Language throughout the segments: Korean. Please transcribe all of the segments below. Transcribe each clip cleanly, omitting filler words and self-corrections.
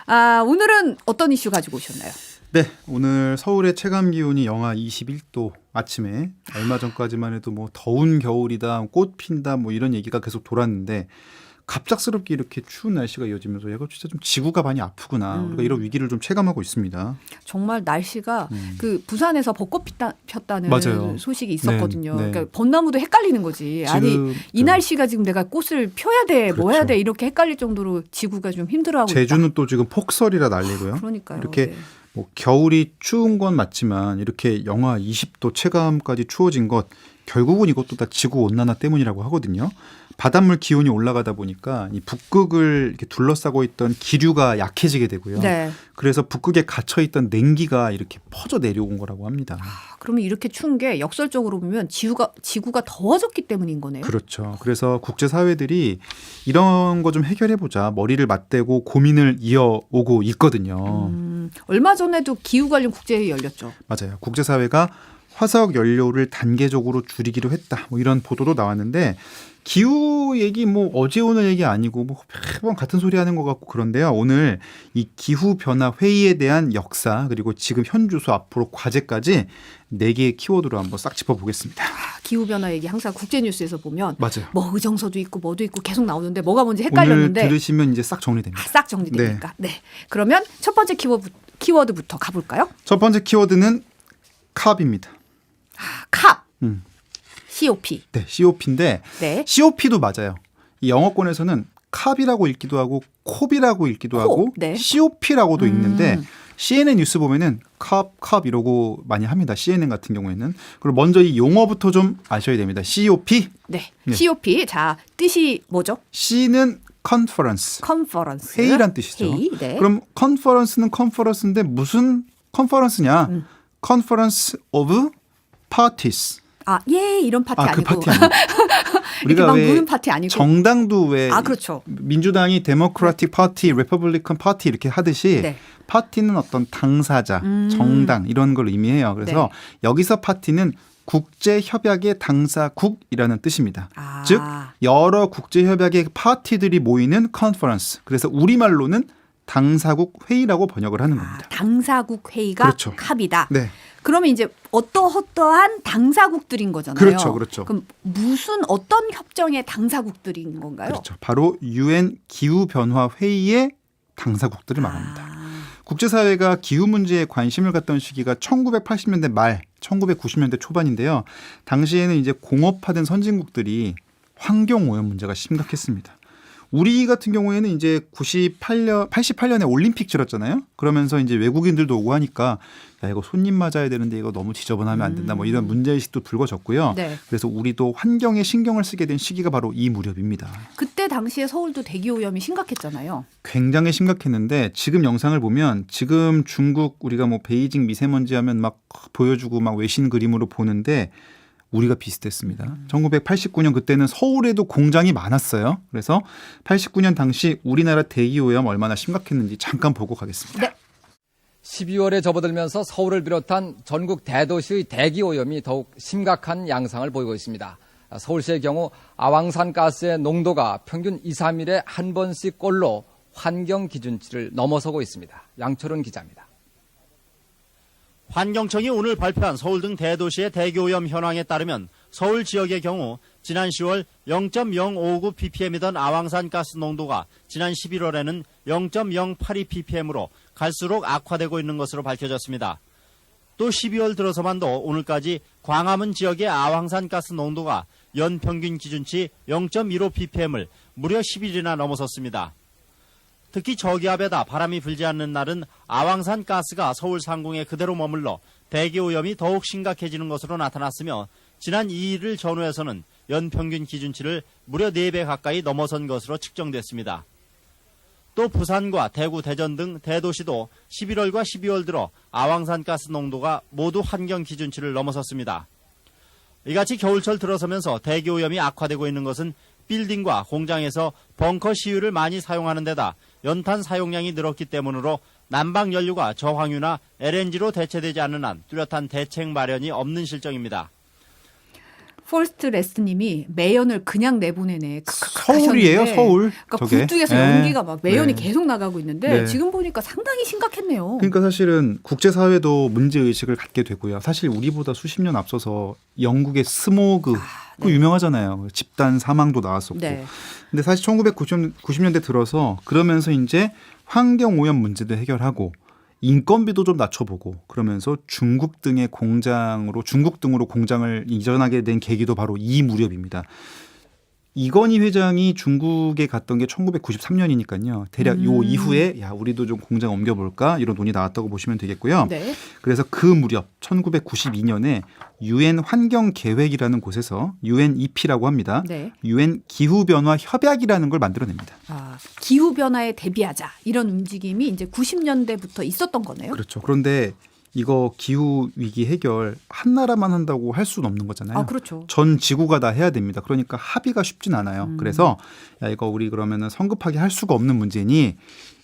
오늘은 어떤 이슈 가지고 오셨나요? 네, 오늘 서울의 체감 기온이 영하 21도 아침에 얼마 전까지만 해도 뭐 더운 겨울이다, 꽃 핀다 뭐 이런 얘기가 계속 돌았는데 갑작스럽게 이렇게 추운 날씨가 이어지면서 얘가 진짜 좀 지구가 많이 아프구나. 우리가 이런 위기를 좀 체감하고 있습니다. 정말 날씨가 그 부산에서 벚꽃 폈다는 맞아요. 소식이 있었거든요. 네, 네. 그러니까 벚나무도 헷갈리는 거지. 아니 이 날씨가 지금 내가 꽃을 펴야 돼, 뭐 해야 그렇죠. 돼 이렇게 헷갈릴 정도로 지구가 좀 힘들어하고 제주는 있다. 또 지금 폭설이라 난리고요. 그러니까요. 이렇게 네. 뭐 겨울이 추운 건 맞지만 이렇게 영하 20도 체감까지 추워진 것 결국은 이것도 다 지구 온난화 때문이라고 하거든요. 바닷물 기온이 올라가다 보니까 이 북극을 이렇게 둘러싸고 있던 기류가 약해지게 되고요. 네. 그래서 북극에 갇혀 있던 냉기가 이렇게 퍼져 내려온 거라고 합니다. 그러면 이렇게 추운 게 역설적으로 보면 지구가 더워졌기 때문인 거네요. 그렇죠. 그래서 국제사회들이 이런 거 좀 해결해보자 머리를 맞대고 고민을 이어오고 있거든요. 얼마 전에도 기후 관련 국제회의 열렸죠. 맞아요. 국제사회가 화석 연료를 단계적으로 줄이기로 했다. 뭐 이런 보도도 나왔는데 기후 얘기 뭐 어제 오늘 얘기 아니고 뭐 매번 같은 소리 하는 것 같고 그런데요. 오늘 이 기후 변화 회의에 대한 역사 그리고 지금 현주소 앞으로 과제까지 4개의 키워드로 한번 싹 짚어보겠습니다. 기후 변화 얘기 항상 국제 뉴스에서 보면 맞아요. 뭐 의정서도 있고 뭐도 있고 계속 나오는데 뭐가 뭔지 헷갈렸는데 오늘 들으시면 이제 싹 정리됩니다. 싹 정리되니까. 네. 그러면 첫 번째 키워드부터 가볼까요? 첫 번째 키워드는 캅입니다. 캅. 음. COP. 네, COP인데 네. COP도 맞아요. 이 영어권에서는 캅이라고 읽기도 하고 콥이라고 읽기도 하고 네. COP라고도 읽는데 CNN 뉴스 보면은 캅 이러고 많이 합니다. CNN 같은 경우에는. 그리고 먼저 이 용어부터 좀 아셔야 됩니다. COP. 네. 네. COP. 자, 뜻이 뭐죠? C는 컨퍼런스. 컨퍼런스. 회의란 뜻이죠. 회의. 네. 그럼 컨퍼런스는 컨퍼런스인데 무슨 컨퍼런스냐? 컨퍼런스 오브 파티스. 이런 파티 그 아니고. 파티 아니고. 이렇게 막 왜 노는 파티 아니고. 정당도 왜 그렇죠. 민주당이 데모크라틱 파티, 리퍼블리컨 파티 이렇게 하듯이 네. 파티는 어떤 당사자, 정당 이런 걸 의미해요. 그래서 여기서 파티는 국제협약의 당사국이라는 뜻입니다. 즉 여러 국제협약의 파티들이 모이는 컨퍼런스. 그래서 우리말로는 당사국 회의라고 번역을 하는 겁니다. 당사국 회의가 그렇죠. 캅이다. 네. 그러면 이제 어떠한 당사국들인 거잖아요. 그렇죠, 그렇죠. 그럼 어떤 협정의 당사국들인 건가요? 그렇죠. 바로 UN 기후 변화 회의의 당사국들을 말합니다. 국제사회가 기후 문제에 관심을 갖던 시기가 1980년대 말, 1990년대 초반인데요. 당시에는 이제 공업화된 선진국들이 환경 오염 문제가 심각했습니다. 우리 같은 경우에는 이제 88년에 올림픽 치렀잖아요. 그러면서 이제 외국인들도 오고 하니까 야 이거 손님 맞아야 되는데 이거 너무 지저분하면 안 된다. 뭐 이런 문제의식도 불거졌고요. 네. 그래서 우리도 환경에 신경을 쓰게 된 시기가 바로 이 무렵입니다. 그때 당시에 서울도 대기 오염이 심각했잖아요. 굉장히 심각했는데 지금 영상을 보면 지금 중국 우리가 뭐 베이징 미세먼지 하면 막 보여주고 막 외신 그림으로 보는데 우리가 비슷했습니다. 1989년 그때는 서울에도 공장이 많았어요. 그래서 89년 당시 우리나라 대기오염 얼마나 심각했는지 잠깐 보고 가겠습니다. 네. 12월에 접어들면서 서울을 비롯한 전국 대도시의 대기오염이 더욱 심각한 양상을 보이고 있습니다. 서울시의 경우 아왕산 가스의 농도가 평균 2, 3일에 한 번씩 꼴로 환경 기준치를 넘어서고 있습니다. 양철훈 기자입니다. 환경청이 오늘 발표한 서울 등 대도시의 대기오염 현황에 따르면 서울 지역의 경우 지난 10월 0.059 ppm이던 아왕산 가스 농도가 지난 11월에는 0.082 ppm으로 갈수록 악화되고 있는 것으로 밝혀졌습니다. 또 12월 들어서만도 오늘까지 광화문 지역의 아왕산 가스 농도가 연평균 기준치 0.15 ppm을 무려 10일이나 넘어섰습니다. 특히 저기압에다 바람이 불지 않는 날은 아왕산 가스가 서울 상공에 그대로 머물러 대기오염이 더욱 심각해지는 것으로 나타났으며 지난 2일을 전후해서는 연평균 기준치를 무려 4배 가까이 넘어선 것으로 측정됐습니다. 또 부산과 대구, 대전 등 대도시도 11월과 12월 들어 아왕산 가스 농도가 모두 환경 기준치를 넘어섰습니다. 이같이 겨울철 들어서면서 대기오염이 악화되고 있는 것은 빌딩과 공장에서 벙커 시유를 많이 사용하는 데다 연탄 사용량이 늘었기 때문으로 난방 연료가 저황유나 LNG로 대체되지 않는 한 뚜렷한 대책 마련이 없는 실정입니다. 퍼스트 레스님이 매연을 그냥 내보내네. 서울이에요, 서울. 그러니까 저게. 굴뚝에서 네. 연기가 막 매연이 네. 계속 나가고 있는데 네. 지금 보니까 상당히 심각했네요. 그러니까 사실은 국제사회도 문제의식을 갖게 되고요. 사실 우리보다 수십 년 앞서서 영국의 스모그 그 유명하잖아요. 집단 사망도 나왔었고. 네. 근데 사실 1990년대 들어서 그러면서 이제 환경오염 문제도 해결하고 인건비도 좀 낮춰보고 그러면서 중국 등으로 공장을 이전하게 된 계기도 바로 이 무렵입니다. 이건희 회장이 중국에 갔던 게 1993년이니까요. 대략 요 이후에 야 우리도 좀 공장 옮겨볼까 이런 논의 나왔다고 보시면 되겠고요. 네. 그래서 그 무렵 1992년에 유엔 환경계획이라는 곳에서 UNEP라고 합니다. 네. 유엔 기후변화 협약이라는 걸 만들어냅니다. 기후 변화에 대비하자 이런 움직임이 이제 90년대부터 있었던 거네요. 그렇죠. 그런데 이거 기후 위기 해결 한 나라만 한다고 할 수는 없는 거잖아요. 그렇죠. 전 지구가 다 해야 됩니다. 그러니까 합의가 쉽진 않아요. 그래서 야 이거 우리 그러면은 성급하게 할 수가 없는 문제니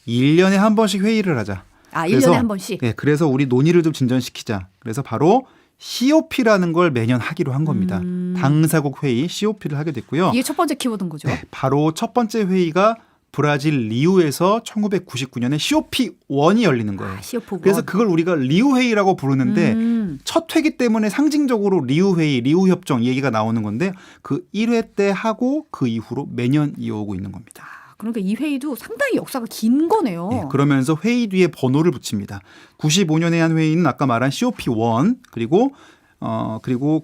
1년에 한 번씩 회의를 하자. 1년에 한 번씩. 네, 그래서 우리 논의를 좀 진전시키자. 그래서 바로 COP라는 걸 매년 하기로 한 겁니다. 당사국 회의 COP를 하게 됐고요. 이게 첫 번째 키워드인 거죠. 네, 바로 첫 번째 회의가 브라질 리우에서 1999년에 COP1이 열리는 거예요. COP1. 그래서 그걸 우리가 리우 회의라고 부르는데 첫 회기 때문에 상징적으로 리우 회의, 리우 협정 얘기가 나오는 건데 그 1회 때 하고 그 이후로 매년 이어오고 있는 겁니다. 그러니까 이 회의도 상당히 역사가 긴 거네요. 네, 그러면서 회의 뒤에 번호를 붙입니다. 95년에 한 회의는 아까 말한 COP1 그리고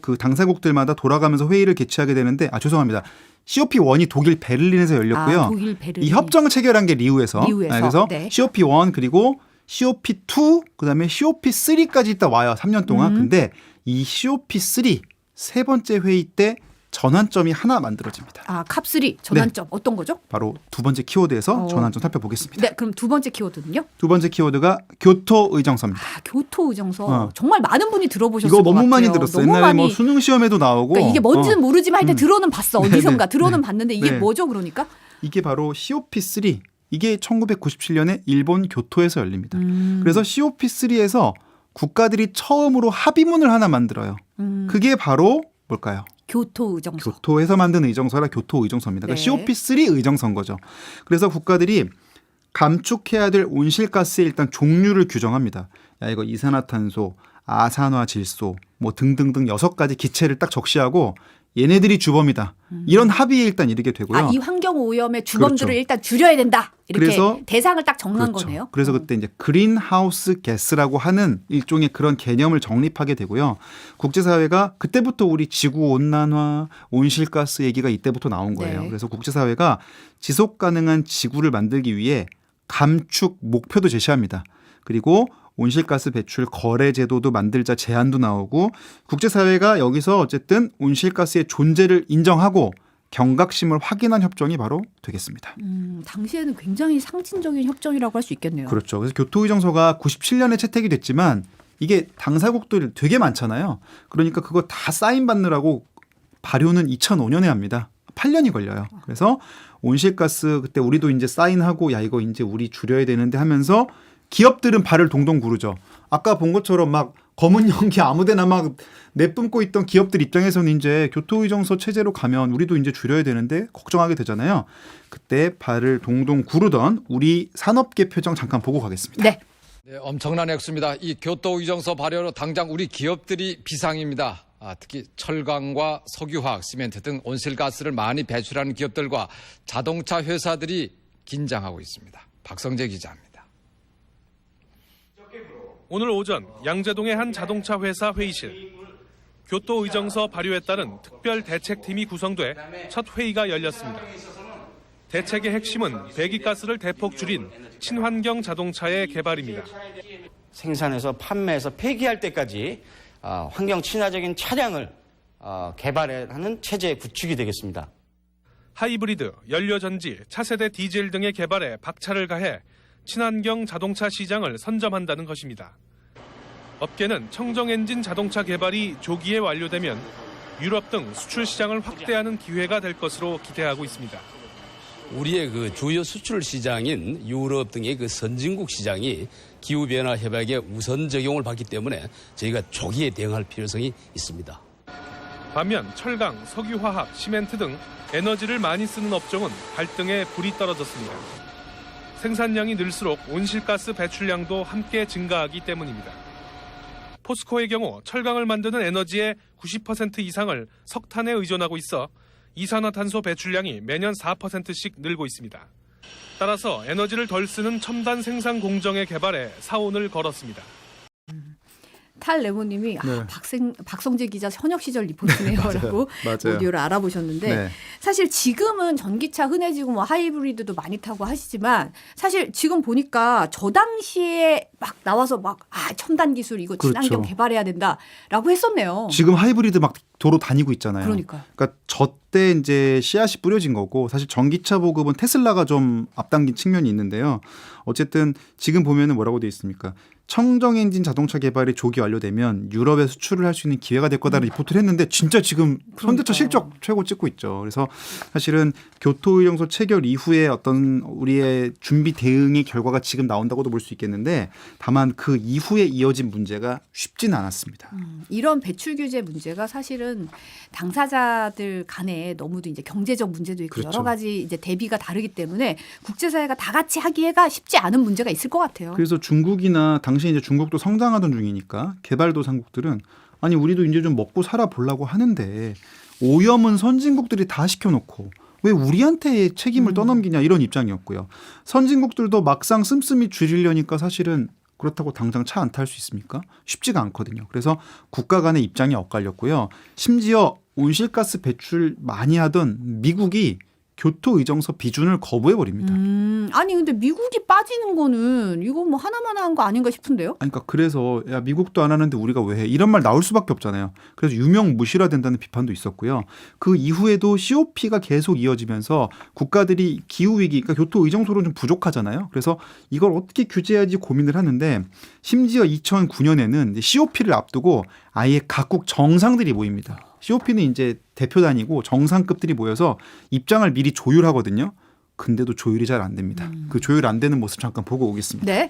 그 당사국들마다 돌아가면서 회의를 개최하게 되는데 죄송합니다. COP1이 독일 베를린에서 열렸고요. 독일 베를린. 이 협정을 체결한 게 리우에서. 그래서 네. COP1 그리고 COP2 그다음에 COP3까지 있다 와요. 3년 동안. 근데 이 COP3 세 번째 회의 때 전환점이 하나 만들어집니다. 캅3 전환점 어떤 거죠? 바로 두 번째 키워드에서 전환점 살펴보겠습니다. 네, 그럼 두 번째 키워드는요? 두 번째 키워드가 교토 의정서입니다. 교토 의정서. 정말 많은 분이 들어보셨을 이거 것 너무 같아요. 많이 들었어요. 너무 옛날에 많이. 수능 시험에도 나오고. 그러니까 이게 뭔지는 모르지만 하여튼 들어는 봤어. 어디선가 들어는 네. 봤는데 이게 네. 뭐죠, 그러니까? 이게 바로 COP3. 이게 1997년에 일본 교토에서 열립니다. 그래서 COP3에서 국가들이 처음으로 합의문을 하나 만들어요. 그게 바로 뭘까요? 교토 의정서. 교토에서 만든 의정서라 교토 의정서입니다. 네. 그러니까 COP3 의정서인 거죠. 그래서 국가들이 감축해야 될 온실가스의 일단 종류를 규정합니다. 야 이거 이산화탄소, 아산화질소 뭐 등등등 6가지 기체를 딱 적시하고 얘네들이 주범이다. 이런 합의에 일단 이르게 되고요. 이 환경 오염의 주범들을 그렇죠. 일단 줄여야 된다. 이렇게 그래서 대상을 딱 정한 그렇죠. 거네요. 그래서 그때 이제 그린하우스 가스라고 하는 일종의 그런 개념을 정립하게 되고요. 국제사회가 그때부터 우리 지구 온난화, 온실가스 얘기가 이때부터 나온 거예요. 네. 그래서 국제사회가 지속 가능한 지구를 만들기 위해 감축 목표도 제시합니다. 그리고 온실가스 배출 거래 제도도 만들자 제안도 나오고 국제사회가 여기서 어쨌든 온실가스의 존재를 인정하고 경각심을 확인한 협정이 바로 되겠습니다. 당시에는 굉장히 상징적인 협정이라고 할 수 있겠네요. 그렇죠. 그래서 교토의정서가 97년에 채택이 됐지만 이게 당사국들 되게 많잖아요. 그러니까 그거 다 사인 받느라고 발효는 2005년에 합니다. 8년이 걸려요. 그래서 온실가스 그때 우리도 이제 사인하고 야 이거 이제 우리 줄여야 되는데 하면서 기업들은 발을 동동 구르죠. 아까 본 것처럼 막 검은 연기 아무데나 막 내뿜고 있던 기업들 입장에서는 이제 교토의정서 체제로 가면 우리도 이제 줄여야 되는데 걱정하게 되잖아요. 그때 발을 동동 구르던 우리 산업계 표정 잠깐 보고 가겠습니다. 네. 네, 엄청난 액수입니다. 이 교토 의정서 발효로 당장 우리 기업들이 비상입니다. 특히 철강과 석유화학, 시멘트 등 온실가스를 많이 배출하는 기업들과 자동차 회사들이 긴장하고 있습니다. 박성재 기자입니다. 오늘 오전 양재동의 한 자동차 회사 회의실. 교토 의정서 발효에 따른 특별 대책팀이 구성돼 첫 회의가 열렸습니다. 대책의 핵심은 배기가스를 대폭 줄인 친환경 자동차의 개발입니다. 생산해서 판매해서 폐기할 때까지 환경 친화적인 차량을 개발하는 체제 구축이 되겠습니다. 하이브리드, 연료전지, 차세대 디젤 등의 개발에 박차를 가해 친환경 자동차 시장을 선점한다는 것입니다. 업계는 청정엔진 자동차 개발이 조기에 완료되면 유럽 등 수출 시장을 확대하는 기회가 될 것으로 기대하고 있습니다. 우리의 그 주요 수출 시장인 유럽 등의 그 선진국 시장이 기후변화 협약에 우선 적용을 받기 때문에 저희가 조기에 대응할 필요성이 있습니다. 반면 철강, 석유화학, 시멘트 등 에너지를 많이 쓰는 업종은 발등에 불이 떨어졌습니다. 생산량이 늘수록 온실가스 배출량도 함께 증가하기 때문입니다. 포스코의 경우 철강을 만드는 에너지의 90% 이상을 석탄에 의존하고 있어 이산화탄소 배출량이 매년 4%씩 늘고 있습니다. 따라서 에너지를 덜 쓰는 첨단 생산 공정의 개발에 사원을 걸었습니다. 탈레모님이 네. 박성재 기자 현역 시절 리포트네요라고 맞아요. 오디오를 알아보셨는데 네. 사실 지금은 전기차 흔해지고 뭐 하이브리드도 많이 타고 하시지만 사실 지금 보니까 저 당시에 막 나와서 막 첨단 기술 이거 친환경 그렇죠. 개발해야 된다라고 했었네요. 지금 하이브리드 막 도로 다니고 있잖아요. 그러니까요. 그러니까 저 때 이제 씨앗이 뿌려진 거고 사실 전기차 보급은 테슬라가 좀 앞당긴 측면이 있는데요. 어쨌든 지금 보면은 뭐라고 돼 있습니까? 청정 엔진 자동차 개발이 조기 완료되면 유럽에 수출을 할 수 있는 기회가 될 거다라는 리포트를 했는데 진짜 지금 현대차 실적 최고 찍고 있죠. 그래서 사실은 교토의정서 체결 이후에 어떤 우리의 준비 대응의 결과가 지금 나온다고도 볼 수 있겠는데 다만 그 이후에 이어진 문제가 쉽지는 않았습니다. 이런 배출 규제 문제가 사실은 당사자들 간에 너무도 이제 경제적 문제도 있고 그렇죠. 여러 가지 이제 대비가 다르기 때문에 국제사회가 다 같이 하기가 쉽지 않은 문제가 있을 것 같아요. 그래서 중국이나 당시 이제 중국도 성장하던 중이니까 개발도상국들은 아니 우리도 이제 좀 먹고 살아 보려고 하는데 오염은 선진국들이 다 시켜놓고 왜 우리한테 책임을 떠넘기냐 이런 입장이었고요. 선진국들도 막상 씀씀이 줄이려니까 사실은 그렇다고 당장 차 안 탈 수 있습니까? 쉽지가 않거든요. 그래서 국가 간의 입장이 엇갈렸고요. 심지어 온실가스 배출 많이 하던 미국이 교토 의정서 비준을 거부해 버립니다. 아니 근데 미국이 빠지는 거는 이거 뭐 하나만 한 거 아닌가 싶은데요? 아니, 그러니까 그래서 야 미국도 안 하는데 우리가 왜 해? 이런 말 나올 수밖에 없잖아요. 그래서 유명무실화된다는 비판도 있었고요. 그 이후에도 COP가 계속 이어지면서 국가들이 기후 위기, 그러니까 교토 의정서로 좀 부족하잖아요. 그래서 이걸 어떻게 규제해야지 고민을 하는데 심지어 2009년에는 COP를 앞두고 아예 각국 정상들이 모입니다. COP는 이제 대표단이고 정상급들이 모여서 입장을 미리 조율하거든요. 근데도 조율이 잘 안 됩니다. 그 조율 안 되는 모습 잠깐 보고 오겠습니다. 네.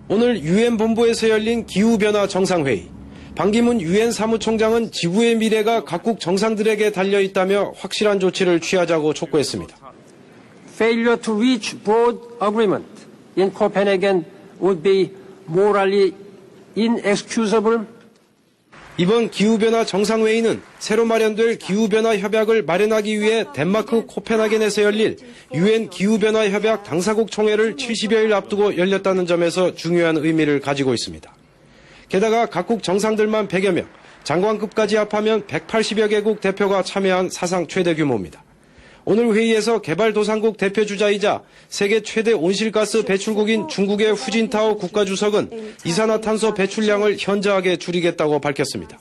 오늘 유엔 본부에서 열린 기후변화 정상회의. 반기문 유엔 사무총장은 지구의 미래가 각국 정상들에게 달려있다며 확실한 조치를 취하자고 촉구했습니다. Failure to reach broad agreement in Copenhagen would be morally inexcusable. 이번 기후변화 정상회의는 새로 마련될 기후변화 협약을 마련하기 위해 덴마크 코펜하겐에서 열릴 유엔 기후변화 협약 당사국 총회를 70여일 앞두고 열렸다는 점에서 중요한 의미를 가지고 있습니다. 게다가 각국 정상들만 100여 명, 장관급까지 합하면 180여 개국 대표가 참여한 사상 최대 규모입니다. 오늘 회의에서 개발도상국 대표주자이자 세계 최대 온실가스 배출국인 중국의 후진타오 국가주석은 이산화탄소 배출량을 현저하게 줄이겠다고 밝혔습니다.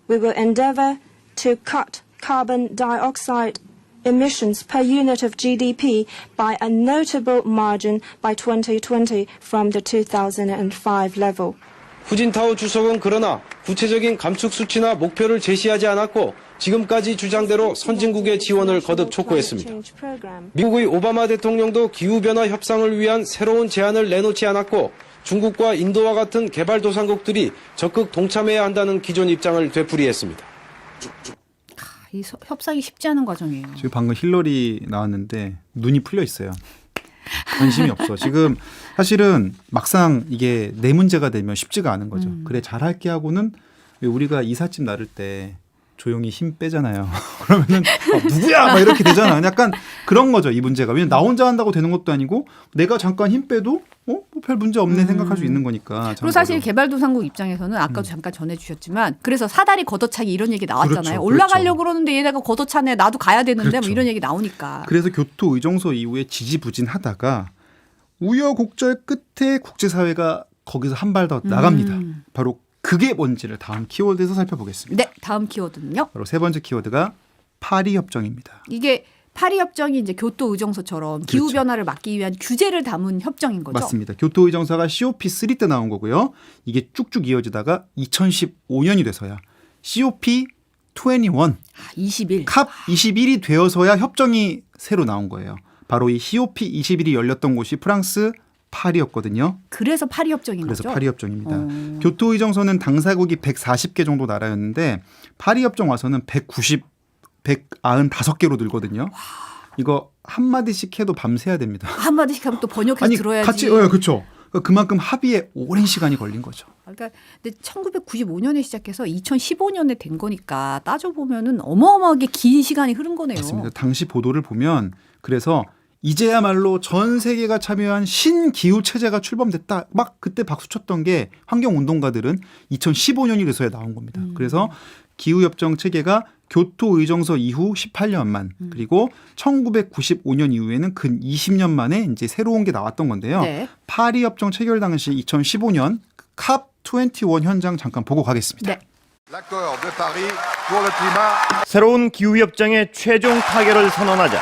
We will endeavor to cut carbon dioxide emissions per unit of GDP by a notable margin by 2020 from the 2005 level. 후진타오 주석은 그러나 구체적인 감축 수치나 목표를 제시하지 않았고 지금까지 주장대로 선진국의 지원을 거듭 촉구했습니다. 미국의 오바마 대통령도 기후변화 협상을 위한 새로운 제안을 내놓지 않았고 중국과 인도와 같은 개발도상국들이 적극 동참해야 한다는 기존 입장을 되풀이했습니다. 이 협상이 쉽지 않은 과정이에요. 지금 방금 힐러리 나왔는데 눈이 풀려 있어요. 관심이 없어. 지금 사실은 막상 이게 내 문제가 되면 쉽지가 않은 거죠. 그래 잘할게 하고는 왜 우리가 이삿짐 나를 때 조용히 힘 빼잖아요. 그러면은 누구야 막 이렇게 되잖아요. 약간 그런 거죠. 이 문제가. 왜냐면 나 혼자 한다고 되는 것도 아니고 내가 잠깐 힘 빼도 뭐 별 문제 없네 생각할 수 있는 거니까. 그리고 사실 개발도상국 입장에서는 아까도 잠깐 전해주셨지만 그래서 사다리 걷어차기 이런 얘기 나왔잖아요. 그렇죠, 올라가려고 그러는데 얘네가 걷어차네. 나도 가야 되는데 그렇죠. 뭐 이런 얘기 나오니까. 그래서 교토 의정서 이후에 지지부진하다가 우여곡절 끝에 국제사회가 거기서 한 발 더 나갑니다. 바로 그게 뭔지를 다음 키워드에서 살펴보겠습니다. 네, 다음 키워드는요. 바로 세 번째 키워드가 파리 협정입니다. 이게 파리 협정이 이제 교토 의정서처럼 기후 그렇죠. 변화를 막기 위한 규제를 담은 협정인 거죠. 맞습니다. 교토 의정서가 COP3 때 나온 거고요. 이게 쭉쭉 이어지다가 2015년이 돼서야 COP21, 21. 캅 21이 되어서야 협정이 새로 나온 거예요. 바로 이 COP21이 열렸던 곳이 프랑스 파리였거든요. 그래서 파리 협정인 그래서 거죠? 파리 협정입니다. 교토 의정서는 당사국이 140개 정도 나라였는데 파리 협정 와서는 195개로 늘거든요. 이거 한마디씩 해도 밤새야 됩니다. 한마디씩 하면 또 번역해서 아니 들어야지. 같이 그렇죠. 그만큼 합의에 오랜 시간이 걸린 거죠. 그러니까 근데 1995년에 시작해서 2015년에 된 거니까 따져 보면은 어마어마하게 긴 시간이 흐른 거네요. 맞습니다. 당시 보도를 보면 그래서 이제야말로 전 세계가 참여한 신기후 체제가 출범됐다. 막 그때 박수쳤던 게 환경운동가들은 2015년이 돼서야 나온 겁니다. 그래서 기후협정 체계가 교토 의정서 이후 18년 만 그리고 1995년 이후에는 근 20년 만에 이제 새로운 게 나왔던 건데요. 네. 파리 협정 체결 당시 2015년 COP21 현장 잠깐 보고 가겠습니다. 네. 새로운 기후협정의 최종 타결을 선언하자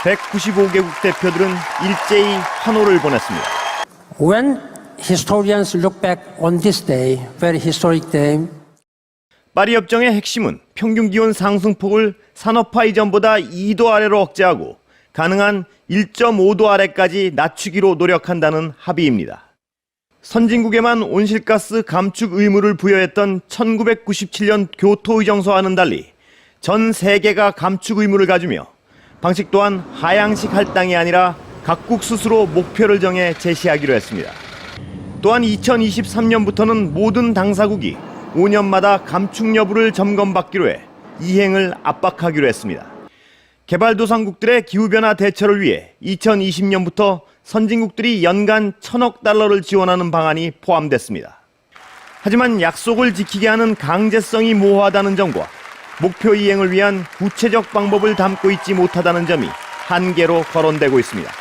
195개국 대표들은 일제히 환호를 보냈습니다. When historians look back on this day, very historic day, 파리 협정의 핵심은 평균 기온 상승폭을 산업화 이전보다 2도 아래로 억제하고 가능한 1.5도 아래까지 낮추기로 노력한다는 합의입니다. 선진국에만 온실가스 감축 의무를 부여했던 1997년 교토 의정서와는 달리 전 세계가 감축 의무를 가지며 방식 또한 하향식 할당이 아니라 각국 스스로 목표를 정해 제시하기로 했습니다. 또한 2023년부터는 모든 당사국이 5년마다 감축 여부를 점검받기로 해 이행을 압박하기로 했습니다. 개발도상국들의 기후변화 대처를 위해 2020년부터 선진국들이 연간 1,000억 달러를 지원하는 방안이 포함됐습니다. 하지만 약속을 지키게 하는 강제성이 모호하다는 점과 목표 이행을 위한 구체적 방법을 담고 있지 못하다는 점이 한계로 거론되고 있습니다.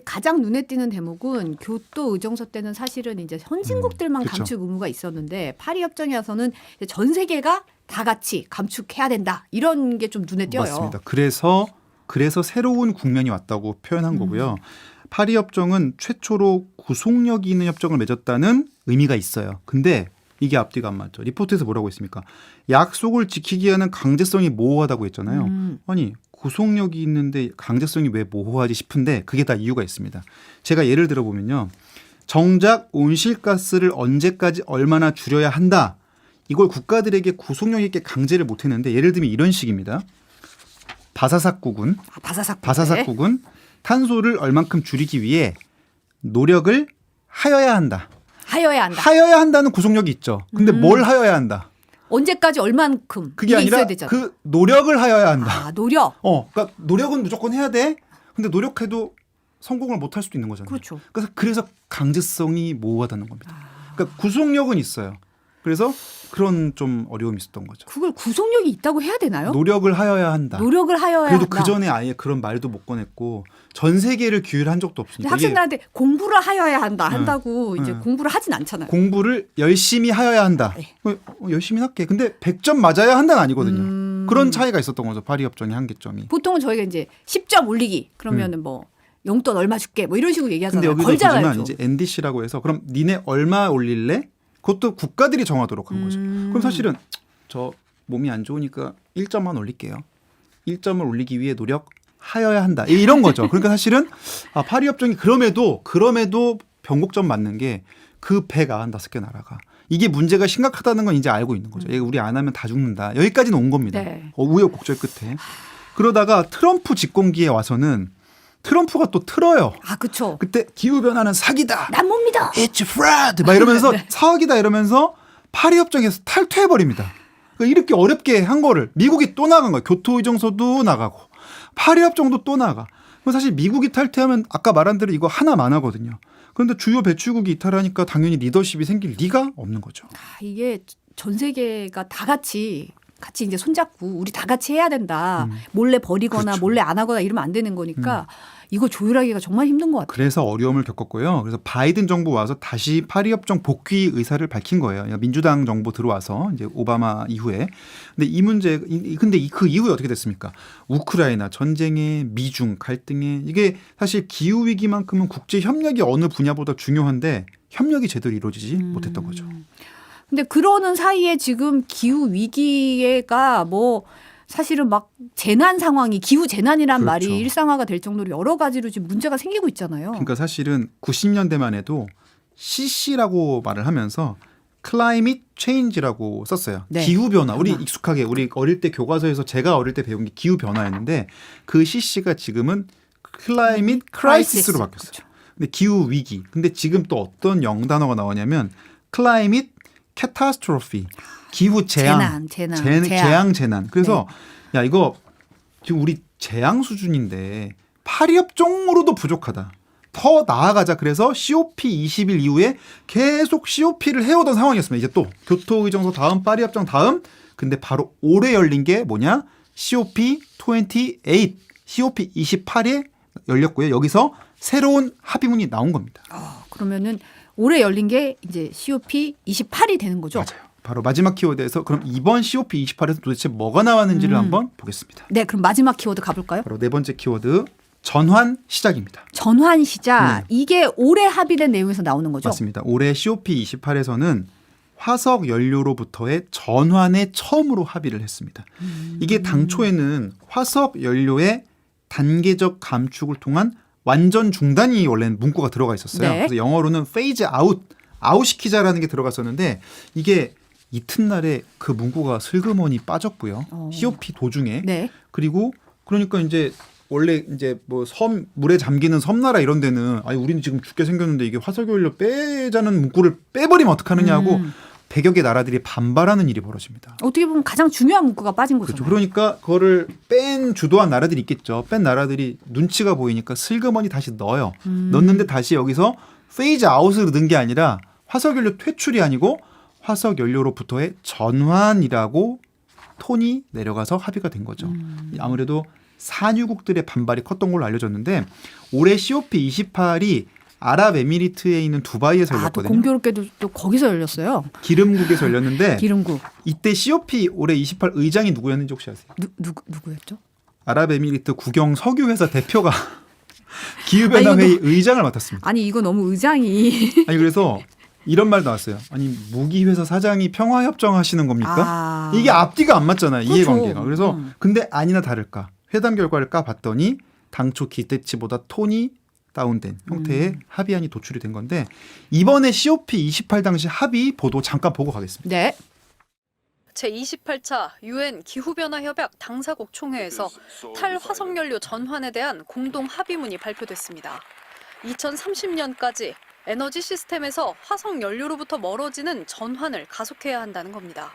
가장 눈에 띄는 대목은 교토 의정서 때는 사실은 이제 선진국들만 그렇죠. 감축 의무가 있었는데 파리 협정에 와서는 전 세계가 다 같이 감축해야 된다 이런 게 좀 눈에 띄어요. 맞습니다. 그래서 새로운 국면이 왔다고 표현한 거고요. 파리 협정은 최초로 구속력이 있는 협정을 맺었다는 의미가 있어요. 근데 이게 앞뒤가 안 맞죠. 리포트에서 뭐라고 했습니까? 약속을 지키기 위한 강제성이 모호하다고 했잖아요. 아니 구속력이 있는데 강제성이 왜 모호하지 싶은데 그게 다 이유가 있습니다. 제가 예를 들어 보면요. 정작 온실가스를 언제까지 얼마나 줄여야 한다. 이걸 국가들에게 구속력 있게 강제를 못했는데 예를 들면 이런 식입니다. 바사삭국은 탄소를 얼만큼 줄이기 위해 노력을 하여야 한다. 하여야 한다는 구속력이 있죠. 근데 뭘 하여야 한다? 언제까지 얼만큼 그게 아니라 있어야 되잖아. 그 노력을 하여야 한다. 아, 노력. 그러니까 노력은 무조건 해야 돼. 근데 노력해도 성공을 못 할 수도 있는 거잖아요. 그렇죠. 그래서 강제성이 모호하다는 겁니다. 그러니까 구속력은 있어요. 그래서 그런 좀 어려움이 있었던 거죠. 그걸 구속력이 있다고 해야 되나요? 노력을 하여야 한다. 노력을 하여야 그래도 한다. 그 전에 아예 그런 말도 못 꺼냈고 전 세계를 규율한 적도 없으니까. 학생들한테 공부를 하여야 한다고 이제 공부를 하진 않잖아요. 공부를 열심히 하여야 한다. 열심히 할게. 근데 100점 맞아야 한다는 아니거든요. 그런 차이가 있었던 거죠. 파리 협정의 한계점이. 보통은 저희가 이제 10점 올리기 그러면은 뭐 용돈 얼마 줄게 뭐 이런 식으로 근데 얘기하잖아요. 여기서 걸잖아요. 보지만 이제 NDC라고 해서 그럼 니네 얼마 올릴래? 그것도 국가들이 정하도록 한 거죠. 그럼 사실은 저 몸이 안 좋으니까 1점만 올릴게요. 1점을 올리기 위해 노력하여야 한다. 이런 거죠. 그러니까 사실은 파리 협정이 그럼에도 변곡점 맞는 게 그 195개 나라가 이게 문제가 심각하다는 건 이제 알고 있는 거죠. 우리 안 하면 다 죽는다. 여기까지는 온 겁니다. 네. 우여곡절 끝에. 그러다가 트럼프 집권기에 와서는 트럼프가 또 틀어요. 아, 그렇죠. 그때 기후변화는 사기다. 난 못 믿어. It's fraud. 막 이러면서 사기다 이러면서 파리 협정에서 탈퇴해버립니다. 그러니까 이렇게 어렵게 한 거를 미국이 또 나간 거예요. 교토 의정서도 나가고 파리 협정도 또 나가. 사실 미국이 탈퇴하면 아까 말한 대로 이거 하나만 하거든요. 그런데 주요 배출국이 이탈하니까 당연히 리더십이 생길 리가 없는 거죠. 이게 전 세계가 다 같이 이제 손잡고 우리 다 같이 해야 된다. 몰래 버리거나 그렇죠. 몰래 안 하거나 이러면 안 되는 거니까 이거 조율하기가 정말 힘든 것 같아요. 그래서 어려움을 겪었고요. 그래서 바이든 정부 와서 다시 파리 협정 복귀 의사를 밝힌 거예요. 민주당 정부 들어와서 이제 오바마 이후에. 근데 그 이후에 어떻게 됐습니까? 우크라이나 전쟁에 미중 갈등에 이게 사실 기후 위기만큼은 국제 협력이 어느 분야보다 중요한데 협력이 제대로 이루어지지 못했던 거죠. 근데 그러는 사이에 지금 기후 위기가 뭐 사실은 막 재난 상황이 기후 재난이란 그렇죠. 말이 일상화가 될 정도로 여러 가지로 지금 문제가 생기고 있잖아요. 그러니까 사실은 90년대만 해도 CC라고 말을 하면서 클라이밋 체인지라고 썼어요. 네. 기후 변화. 우리 익숙하게 우리 어릴 때 교과서에서 제가 어릴 때 배운 게 기후 변화였는데 그 CC가 지금은 클라이밋 크라이시스로 바뀌었어요. 그렇죠. 근데 기후 위기. 근데 지금 또 어떤 영단어가 나오냐면 클라이밋 캐타스트로피. 기후 재앙. 재난. 그래서 야 이거 지금 우리 재앙 수준인데 파리협정으로도 부족하다. 더 나아가자. 그래서 COP 20일 이후에 계속 COP를 해오던 상황이었습니다. 이제 또 교토의정서 다음 파리협정 다음 근데 바로 올해 열린 게 뭐냐? COP 28, COP 28에 열렸고요. 여기서 새로운 합의문이 나온 겁니다. 그러면은 올해 열린 게 이제 COP 28이 되는 거죠? 맞아요. 바로 마지막 키워드에서 그럼 이번 COP 28에서 도대체 뭐가 나왔는지를 한번 보겠습니다. 네, 그럼 마지막 키워드 가볼까요? 바로 네 번째 키워드 전환 시작입니다. 전환 시작. 이게 올해 합의된 내용에서 나오는 거죠? 맞습니다. 올해 COP 28에서는 화석 연료로부터의 전환에 처음으로 합의를 했습니다. 이게 당초에는 화석 연료의 단계적 감축을 통한 완전 중단이 원래는 문구가 들어가 있었어요. 네. 그래서 영어로는 페이즈 아웃시키자라는 게 들어갔었는데 이게 이튿날에 그 문구가 슬그머니 빠졌고요. COP 도중에. 네. 그리고 그러니까 이제 원래 이제 뭐 물에 잠기는 섬나라 이런 데는 아니 우리는 지금 죽게 생겼는데 이게 화석연료 빼자는 문구를 빼버리면 어떡하느냐 하고 100여 개 나라들이 반발하는 일이 벌어집니다. 어떻게 보면 가장 중요한 문구가 빠진 거죠. 그렇죠. 그러니까 그거를 주도한 나라들이 있겠죠. 뺀 나라들이 눈치가 보이니까 슬그머니 다시 넣어요. 넣는데 다시 여기서 페이즈 아웃으로 넣은 게 아니라 화석연료 퇴출이 아니고 화석연료로부터의 전환이라고 톤이 내려가서 합의가 된 거죠. 아무래도 산유국들의 반발이 컸던 걸로 알려졌는데 올해 COP 28이 아랍에미리트에 있는 두바이에서 또 열렸거든요. 공교롭게도 또 거기서 열렸어요. 기름국에서 열렸는데 기름국. 이때 COP 올해 28 의장이 누구였는지 혹시 아세요? 누구였죠? 아랍에미리트 국영 석유회사 대표가 기후변화회의 의장을 맡았습니다. 아니 이거 너무 의장이 아니 그래서 이런 말 나왔어요. 아니 무기회사 사장이 평화협정 하시는 겁니까? 이게 앞뒤가 안 맞잖아요. 그렇죠. 이해관계가. 그래서 근데 아니나 다를까 회담 결과를 까봤더니 당초 기대치보다 톤이 다운된 형태의 합의안이 도출이 된 건데 이번에 COP 28 당시 합의 보도 잠깐 보고 가겠습니다. 네. 제28차 UN 기후변화협약 당사국 총회에서 탈화석연료 전환에 대한 공동 합의문이 발표됐습니다. 2030년까지 에너지 시스템에서 화석연료로부터 멀어지는 전환을 가속해야 한다는 겁니다.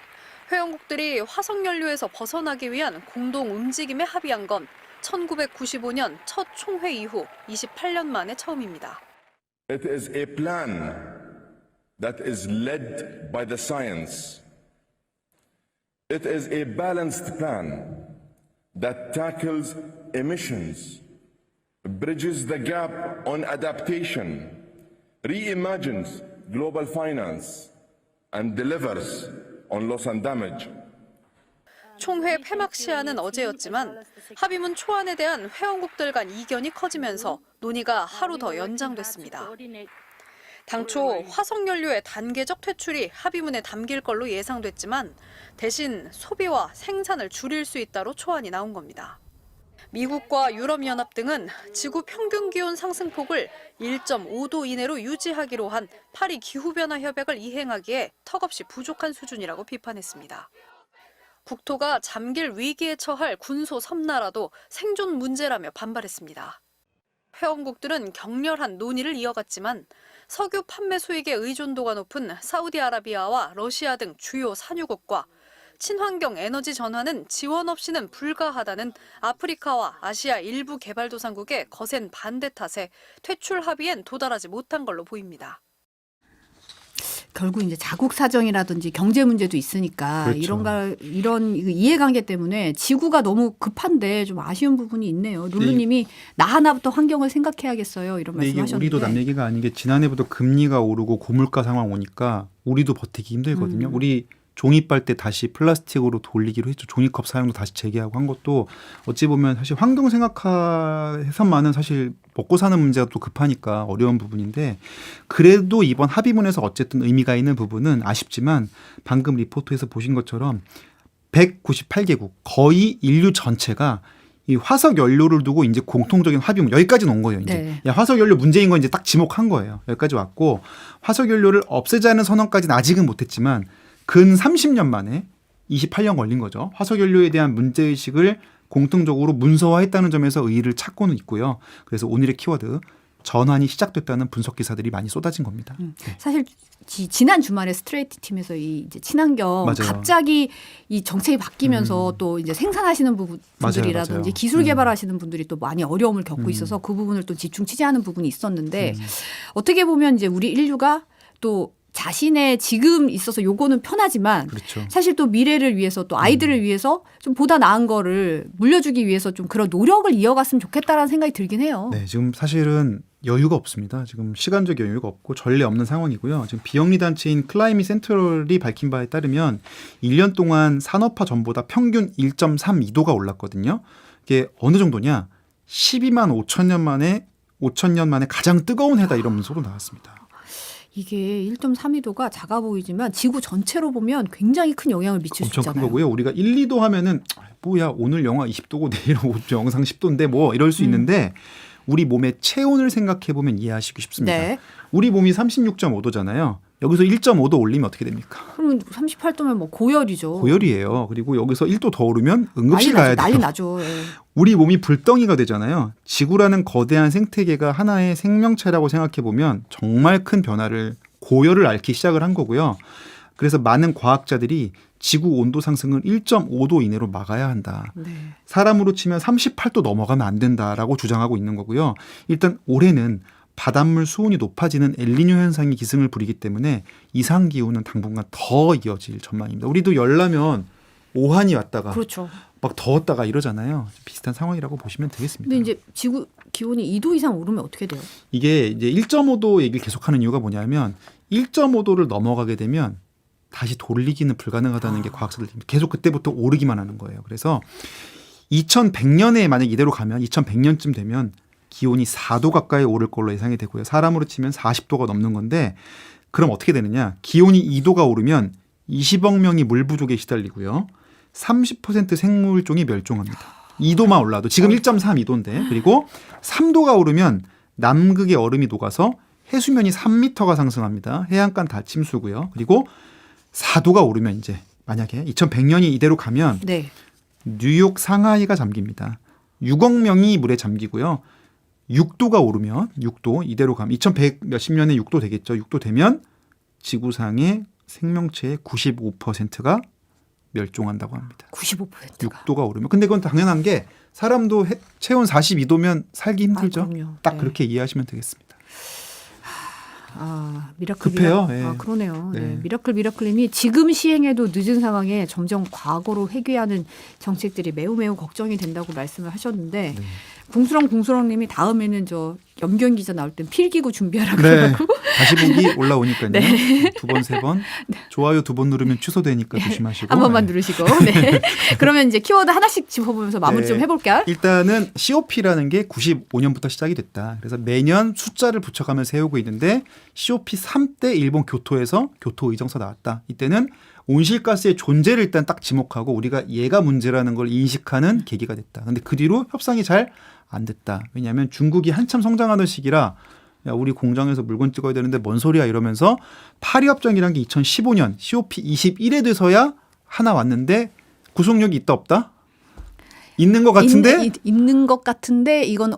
회원국들이 화석연료에서 벗어나기 위한 공동 움직임에 합의한 건 1995년 첫 총회 이후 28년 만에 처음입니다. It is a plan that is led by the science. It is a balanced plan that tackles emissions, bridges the gap on adaptation, reimagines global finance, and delivers on loss and damage. 총회 폐막 시한은 어제였지만 합의문 초안에 대한 회원국들 간 이견이 커지면서 논의가 하루 더 연장됐습니다. 당초 화석연료의 단계적 퇴출이 합의문에 담길 걸로 예상됐지만 대신 소비와 생산을 줄일 수 있다로 초안이 나온 겁니다. 미국과 유럽연합 등은 지구 평균 기온 상승폭을 1.5도 이내로 유지하기로 한 파리 기후변화 협약을 이행하기에 턱없이 부족한 수준이라고 비판했습니다. 국토가 잠길 위기에 처할 군소 섬나라도 생존 문제라며 반발했습니다. 회원국들은 격렬한 논의를 이어갔지만 석유 판매 수익의 의존도가 높은 사우디아라비아와 러시아 등 주요 산유국과 친환경 에너지 전환은 지원 없이는 불가하다는 아프리카와 아시아 일부 개발도상국의 거센 반대 탓에 퇴출 합의엔 도달하지 못한 걸로 보입니다. 결국 이제 자국 사정이라든지 경제 문제도 있으니까 그렇죠. 이런 이해관계 때문에 지구가 너무 급한데 좀 아쉬운 부분이 있네요. 룰루님이 나 하나부터 환경을 생각해야겠어요. 이런 근데 이게 말씀하셨는데. 우리도 남 얘기가 아닌 게 지난해부터 금리가 오르고 고물가 상황 오니까 우리도 버티기 힘들거든요. 우리 종이빨 때 다시 플라스틱으로 돌리기로 했죠. 종이컵 사용도 다시 재개하고 한 것도 어찌 보면 사실 환경 생각해서만은 사실 먹고 사는 문제가 또 급하니까 어려운 부분인데 그래도 이번 합의문에서 어쨌든 의미가 있는 부분은 아쉽지만 방금 리포트에서 보신 것처럼 198개국 거의 인류 전체가 이 화석 연료를 두고 이제 공통적인 합의문 여기까지는 온 거예요. 이제 네. 야, 화석 연료 문제인 건 이제 딱 지목한 거예요. 여기까지 왔고 화석 연료를 없애자는 선언까지는 아직은 못했지만 근 30년 만에 28년 걸린 거죠. 화석 연료에 대한 문제 의식을 공통적으로 문서화했다는 점에서 의의를 찾고는 있고요. 그래서 오늘의 키워드 전환이 시작됐다는 분석 기사들이 많이 쏟아진 겁니다. 사실 지난 주말에 스트레이트 팀에서 이 이제 친환경 맞아요. 갑자기 이 정책이 바뀌면서 또 이제 생산하시는 분들이라든지 맞아요. 기술 개발하시는 분들이 또 많이 어려움을 겪고 있어서 그 부분을 또 집중 취재하는 부분이 있었는데 어떻게 보면 이제 우리 인류가 또 자신의 지금 있어서 요거는 편하지만 그렇죠. 사실 또 미래를 위해서 또 아이들을 위해서 좀 보다 나은 거를 물려주기 위해서 좀 그런 노력을 이어갔으면 좋겠다라는 생각이 들긴 해요. 네, 지금 사실은 여유가 없습니다. 지금 시간적 여유가 없고 전례 없는 상황이고요. 지금 비영리 단체인 클라이밋 센트럴이 밝힌 바에 따르면 1년 동안 산업화 전보다 평균 1.32도가 올랐거든요. 이게 어느 정도냐? 12만 5천 년 만에 가장 뜨거운 해다 이런 문서로 나왔습니다. 이게 1.32도가 작아 보이지만 지구 전체로 보면 굉장히 큰 영향을 미칠 수 엄청 있잖아요. 큰 거고요. 우리가 1, 2도 하면은 뭐야 오늘 영하 20도고 내일 영상 10도인데 뭐 이럴 수 있는데 우리 몸의 체온을 생각해 보면 이해하시기 쉽습니다. 네. 우리 몸이 36.5도잖아요. 여기서 1.5도 올리면 어떻게 됩니까? 그러면 38도면 뭐 고열이죠. 고열이에요. 그리고 여기서 1도 더 오르면 응급실 가야 돼요. 난리 나죠. 예. 우리 몸이 불덩이가 되잖아요. 지구라는 거대한 생태계가 하나의 생명체라고 생각해 보면 정말 큰 변화를 고열을 앓기 시작을 한 거고요. 그래서 많은 과학자들이 지구 온도 상승을 1.5도 이내로 막아야 한다. 네. 사람으로 치면 38도 넘어가면 안 된다라고 주장하고 있는 거고요. 일단 올해는 바닷물 수온이 높아지는 엘니뇨 현상이 기승을 부리기 때문에 이상 기후는 당분간 더 이어질 전망입니다. 우리도 열나면 오한이 왔다가 그렇죠. 막 더웠다가 이러잖아요. 비슷한 상황이라고 보시면 되겠습니다. 근데 이제 지구 기온이 2도 이상 오르면 어떻게 돼요? 이게 이제 1.5도 얘기를 계속하는 이유가 뭐냐면 1.5도를 넘어가게 되면 다시 돌리기는 불가능하다는 게 과학자들 계속 그때부터 오르기만 하는 거예요. 그래서 2100년에 만약 이대로 가면 2100년쯤 되면 기온이 4도 가까이 오를 걸로 예상이 되고요. 사람으로 치면 40도가 넘는 건데 그럼 어떻게 되느냐. 기온이 2도가 오르면 20억 명이 물 부족에 시달리고요. 30% 생물종이 멸종합니다. 2도만 올라도 지금 1.32도인데 그리고 3도가 오르면 남극의 얼음이 녹아서 해수면이 3m가 상승합니다. 해안가는 다 침수고요. 그리고 4도가 오르면 이제 만약에 2100년이 이대로 가면 네. 뉴욕 상하이가 잠깁니다. 6억 명이 물에 잠기고요. 6도가 오르면 6도 이대로 가면 2100 몇십 년에 6도 되겠죠. 6도 되면 지구상의 생명체의 95%가 멸종한다고 합니다. 95%가. 6도가 오르면. 근데 그건 당연한 게 사람도 체온 42도면 살기 힘들죠. 그럼요. 딱 네. 그렇게 이해하시면 되겠습니다. 미라클 급해요. 예. 그러네요. 네. 네. 미라클님이 지금 시행해도 늦은 상황에 점점 과거로 회귀하는 정책들이 매우 걱정이 된다고 말씀을 하셨는데 네. 궁수렁님이 다음에는 저 염경 기자 나올 땐 필기구 준비하라고 네. 그러고 다시 보기 올라오니까요. 네. 두 번, 세 번. 좋아요 2번 누르면 취소되니까 조심하시고. 한 번만 네. 누르시고. 네. 그러면 이제 키워드 하나씩 짚어보면서 마무리 좀 해볼까요? 일단은 COP라는 게 95년부터 시작이 됐다. 그래서 매년 숫자를 붙여가면서 세우고 있는데 COP 3때 일본 교토에서 교토 의정서 나왔다. 이때는 온실가스의 존재를 일단 딱 지목하고 우리가 얘가 문제라는 걸 인식하는 계기가 됐다. 근데 그 뒤로 협상이 잘 안 됐다. 왜냐하면 중국이 한참 성장하던 시기라 야, 우리 공장에서 물건 찍어야 되는데 뭔 소리야 이러면서 파리협정이라는 게 2015년 COP 21에 돼서야 하나 왔는데 구속력이 있다 없다? 있는 것 같은데 있는 것 같은데 이건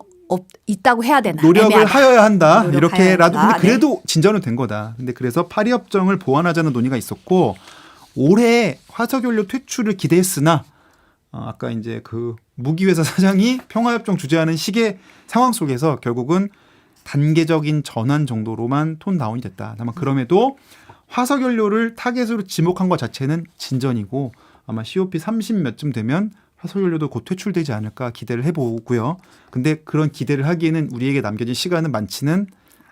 있다고 해야 되나? 노력을 애매하다. 하여야 한다. 노력하여야 이렇게라도 한다. 근데 그래도 진전은 된 거다. 근데 그래서 파리협정을 보완하자는 논의가 있었고 올해 화석연료 퇴출을 기대했으나 아까 이제 그 무기회사 사장이 평화협정 주재하는 시기의 상황 속에서 결국은 단계적인 전환 정도로만 톤 다운이 됐다. 다만 그럼에도 화석연료를 타겟으로 지목한 것 자체는 진전이고 아마 COP 30 몇쯤 되면 화석연료도 곧 퇴출되지 않을까 기대를 해보고요. 근데 그런 기대를 하기에는 우리에게 남겨진 시간은 많지는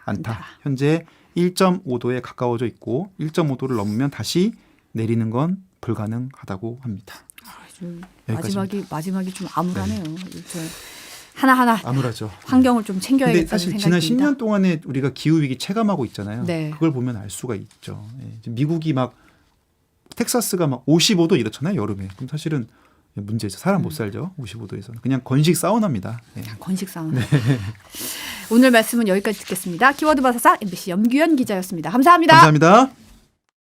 않다. 현재 1.5도에 가까워져 있고 1.5도를 넘으면 다시 내리는 건 불가능하다고 합니다. 마지막이 좀 암울하네요. 하나하나 암울하죠. 환경을 좀 챙겨야겠다는 근데 사실 생각이 지난 듭니다. 10년 동안에 우리가 기후위기 체감하고 있잖아요. 네. 그걸 보면 알 수가 있죠. 미국이 막 텍사스가 막 55도 이렇잖아요, 여름에. 그럼 사실은 문제죠. 사람 못 살죠. 55도에서는. 그냥 건식 사우나입니다. 네. 건식 사우나. 오늘 말씀은 여기까지 듣겠습니다. 키워드 바사사 MBC 염규현 기자였습니다. 감사합니다. 감사합니다.